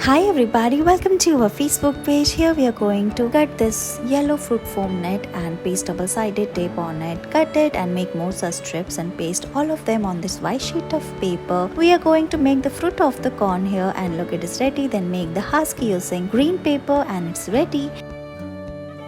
Hi everybody, welcome to our Facebook page. Here we are going to cut this yellow fruit foam net and paste double-sided tape on it. Cut it and make more such strips and paste all of them on this white sheet of paper. We are going to make the fruit of the corn here, and look, it is ready. Then make the husky using green paper and it's ready.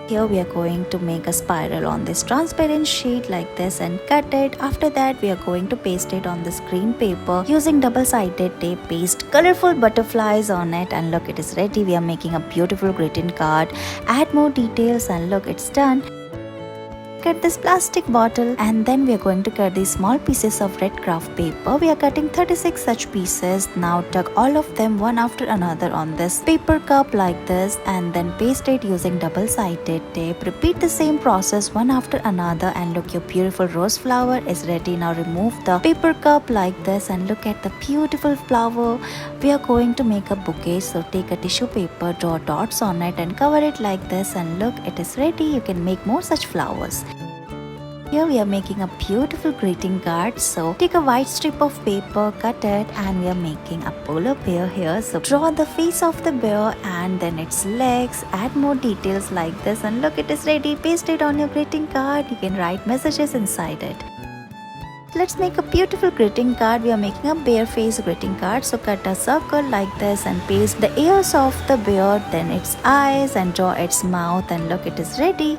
Here we are going to make a spiral on this transparent sheet like this and cut it. After that we are going to paste it on this green paper using double-sided tape. Paste colorful butterflies on it, and look, it is ready. We are making a beautiful greeting card. Add more details and look, it's done. Cut this plastic bottle, and then we are going to cut these small pieces of red craft paper. We are cutting 36 such pieces. Now tuck all of them one after another on this paper cup like this, and then paste it using double-sided tape. Repeat the same process one after another, and look, your beautiful rose flower is ready. Now remove the paper cup like this, and look at the beautiful flower. We are going to make a bouquet, so take a tissue paper, draw dots on it and cover it like this, and look, it is ready. You can make more such flowers. Here we are making a beautiful greeting card. So take a white strip of paper, cut it, and we are making a polar bear here. So draw the face of the bear and then its legs. Add more details like this, and look, it is ready. Paste it on your greeting card. You can write messages inside it. Let's make a beautiful greeting card. We are making a bear face greeting card. So cut a circle like this and paste the ears of the bear, then its eyes, and draw its mouth, and look, it is ready.